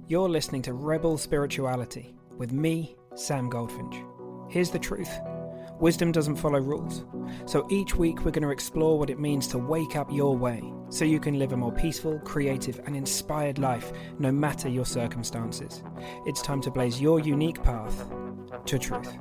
You're listening to Rebel Spirituality with me, Sam Goldfinch. Here's the truth. Wisdom doesn't follow rules. So each week we're going to explore what it means to wake up your way so you can live a more peaceful, creative and inspired life no matter your circumstances. It's time to blaze your unique path to truth.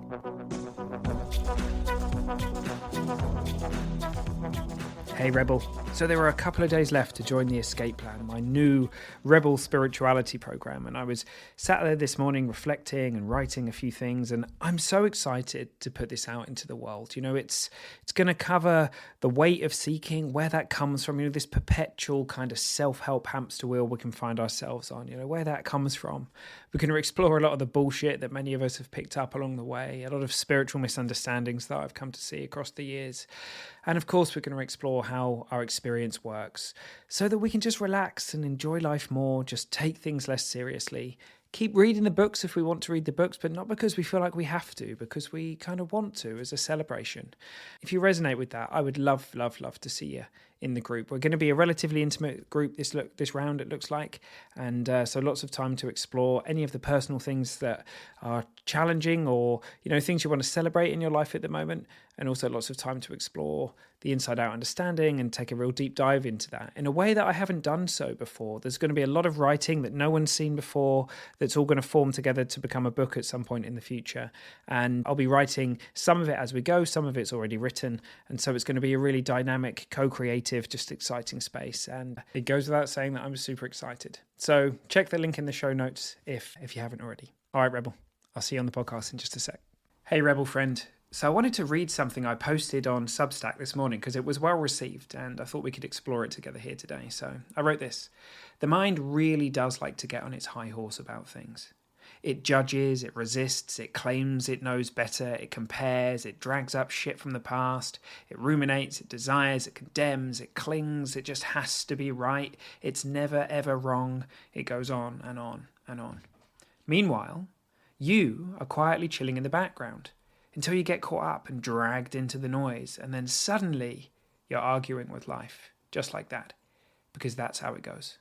Hey Rebel. So there were a couple of days left to join the Escape Plan, my new Rebel Spirituality program, and I was sat there this morning reflecting and writing a few things, and I'm so excited to put this out into the world. You know, it's going to cover the weight of seeking, where that comes from, you know, this perpetual kind of self-help hamster wheel we can find ourselves on, you know, where that comes from. We're going to explore a lot of the bullshit that many of us have picked up along the way, a lot of spiritual misunderstandings that I've come to see across the years. And of course, we're going to explore how our experience works so that we can just relax and enjoy life more, just take things less seriously, keep reading the books if we want to read the books, but not because we feel like we have to, because we kind of want to as a celebration. If you resonate with that, I would love to see you in the group. We're going to be a relatively intimate group this round, it looks like, and so lots of time to explore any of the personal things that are challenging or, you know, things you want to celebrate in your life at the moment, and also lots of time to explore the inside out understanding and take a real deep dive into that in a way that I haven't done so before. There's going to be a lot of writing that no one's seen before that's all going to form together to become a book at some point in the future, and I'll be writing some of it as we go, some of it's already written, and so it's going to be a really dynamic, co-creative, just exciting space, and it goes without saying that I'm super excited. So check the link in the show notes if you haven't already. All right, Rebel, I'll see you on the podcast in just a sec. Hey, Rebel friend. So I wanted to read something I posted on Substack this morning because it was well received and I thought we could explore it together here today. So I wrote this. The mind really does like to get on its high horse about things. It judges, it resists, it claims it knows better, it compares, it drags up shit from the past, it ruminates, it desires, it condemns, it clings, it just has to be right, it's never ever wrong, it goes on and on and on. Meanwhile, you are quietly chilling in the background until you get caught up and dragged into the noise, and then suddenly you're arguing with life, just like that, because that's how it goes.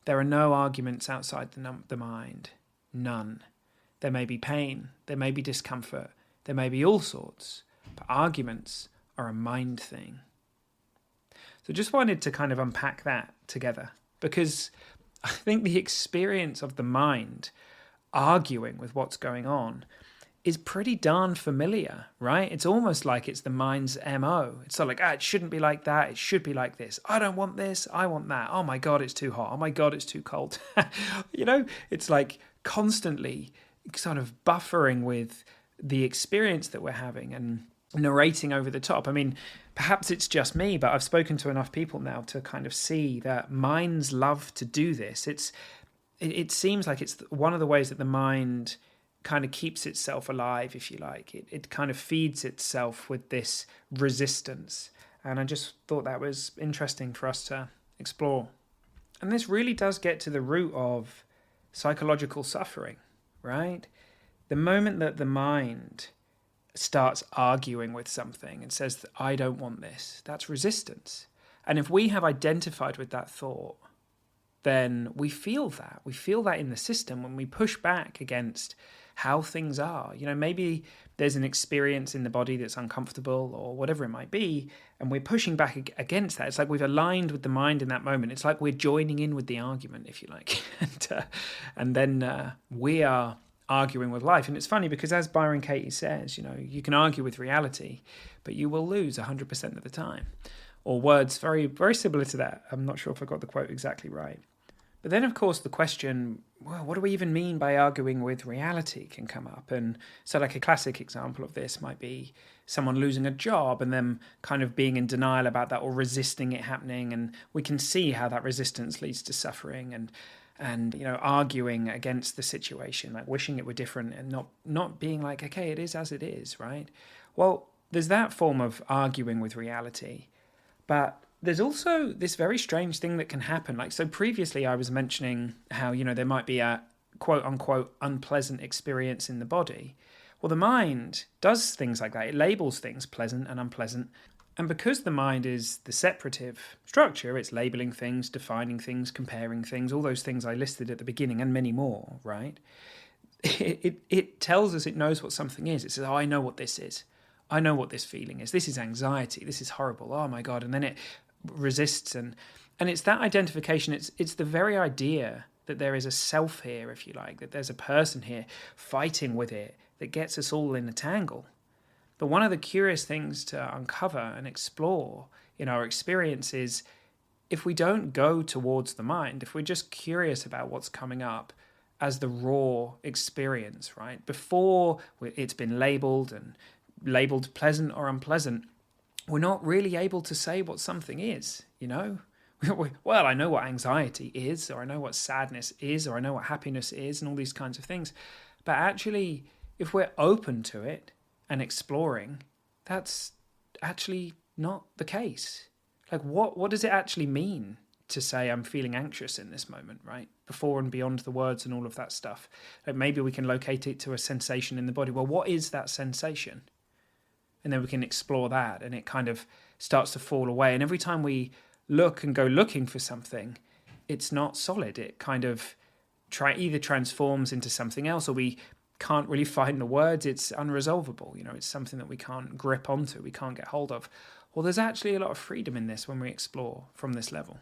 There are no arguments outside the mind. None. There may be pain, there may be discomfort, there may be all sorts, but arguments are a mind thing. So just wanted to kind of unpack that together, because I think the experience of the mind arguing with what's going on is pretty darn familiar, right? It's almost like it's the mind's MO. It's sort of like, it shouldn't be like that. It should be like this. I don't want this. I want that. Oh my God, it's too hot. Oh my God, it's too cold. You know, it's like constantly sort of buffering with the experience that we're having and narrating over the top. I mean, perhaps it's just me, but I've spoken to enough people now to kind of see that minds love to do this. It seems like it's one of the ways that the mind kind of keeps itself alive, if you like. It kind of feeds itself with this resistance. And I just thought that was interesting for us to explore. And this really does get to the root of psychological suffering, right? The moment that the mind starts arguing with something and says, I don't want this, that's resistance. And if we have identified with that thought, then we feel that. We feel that in the system when we push back against how things are. You know, maybe there's an experience in the body that's uncomfortable or whatever it might be, and we're pushing back against that. It's like we've aligned with the mind in that moment. It's like we're joining in with the argument, if you like. And then we are arguing with life. And it's funny because, as Byron Katie says, you know, you can argue with reality, but you will lose 100% of the time. Or words very, very similar to that. I'm not sure if I got the quote exactly right. But then, of course, the question, well, what do we even mean by arguing with reality can come up. And so like a classic example of this might be someone losing a job and them kind of being in denial about that or resisting it happening. And we can see how that resistance leads to suffering and you know, arguing against the situation, like wishing it were different and not being like, okay, it is as it is, right? Well, there's that form of arguing with reality. But there's also this very strange thing that can happen. Like, so previously I was mentioning how, you know, there might be a quote unquote unpleasant experience in the body. Well, the mind does things like that. It labels things pleasant and unpleasant. And because the mind is the separative structure, it's labeling things, defining things, comparing things, all those things I listed at the beginning and many more, right? It tells us it knows what something is. It says, oh, I know what this is. I know what this feeling is. This is anxiety. This is horrible. Oh my God. And then it resists. And it's that identification. It's the very idea that there is a self here, if you like, that there's a person here fighting with it that gets us all in a tangle. But one of the curious things to uncover and explore in our experience is if we don't go towards the mind, if we're just curious about what's coming up as the raw experience, right? Before it's been labeled pleasant or unpleasant, we're not really able to say what something is, you know? Well, I know what anxiety is, or I know what sadness is, or I know what happiness is, and all these kinds of things. But actually, if we're open to it, and exploring, that's actually not the case. Like, what does it actually mean to say I'm feeling anxious in this moment, right? Before and beyond the words and all of that stuff. Like maybe we can locate it to a sensation in the body. Well, what is that sensation? And then we can explore that, and it kind of starts to fall away. And every time we look and go looking for something, it's not solid. It kind of either transforms into something else, or we can't really find the words. It's unresolvable. You know, it's something that we can't grip onto, we can't get hold of. Well, there's actually a lot of freedom in this when we explore from this level.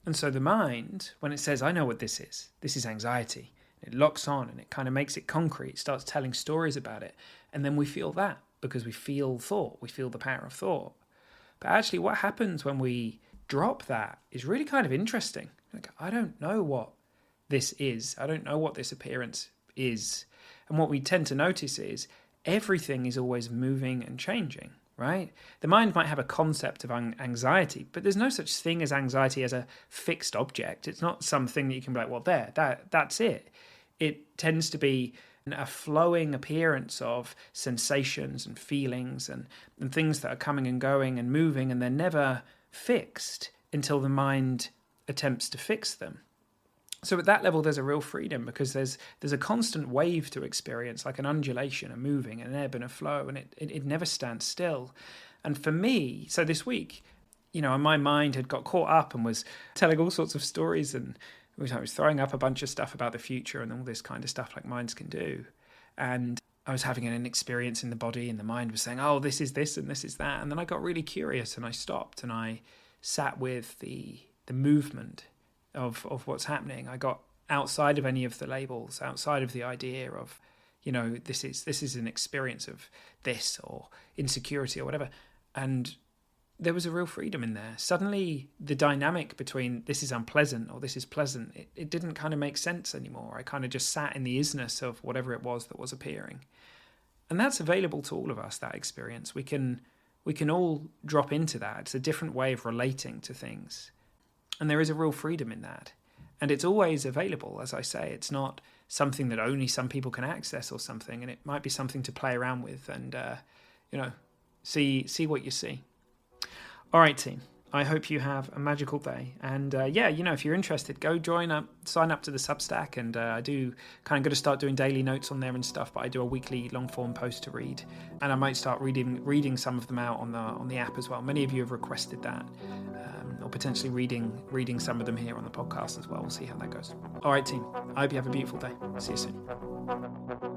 And so the mind, when it says, I know what this is anxiety, it locks on and it kind of makes it concrete, starts telling stories about it. And then we feel that because we feel thought, we feel the power of thought. But actually what happens when we drop that is really kind of interesting. Like, I don't know what this is. I don't know what this appearance is. And what we tend to notice is everything is always moving and changing, right? The mind might have a concept of anxiety, but there's no such thing as anxiety as a fixed object. It's not something that you can be like, well, that's it. It tends to be a flowing appearance of sensations and feelings and things that are coming and going and moving, and they're never fixed until the mind attempts to fix them. So at that level, there's a real freedom because there's a constant wave to experience, like an undulation, a moving, an ebb and a flow, and it never stands still. And for me, so this week, you know, my mind had got caught up and was telling all sorts of stories, and I was throwing up a bunch of stuff about the future and all this kind of stuff like minds can do. And I was having an experience in the body, and the mind was saying, oh, this is this and this is that. And then I got really curious and I stopped and I sat with the movement of what's happening. I got outside of any of the labels, outside of the idea of, you know, this is an experience of this or insecurity or whatever. And there was a real freedom in there. Suddenly the dynamic between this is unpleasant or this is pleasant, it didn't kind of make sense anymore. I kind of just sat in the isness of whatever it was that was appearing. And that's available to all of us, that experience. We can all drop into that. It's a different way of relating to things. And there is a real freedom in that. And it's always available, as I say. It's not something that only some people can access or something. And it might be something to play around with and, see what you see. All right, team. I hope you have a magical day. And if you're interested, go sign up to the Substack. And I do kind of going to start doing daily notes on there and stuff, but I do a weekly long form post to read. And I might start reading some of them out on the app as well. Many of you have requested that, or potentially reading some of them here on the podcast as well. We'll see how that goes. All right, team. I hope you have a beautiful day. See you soon.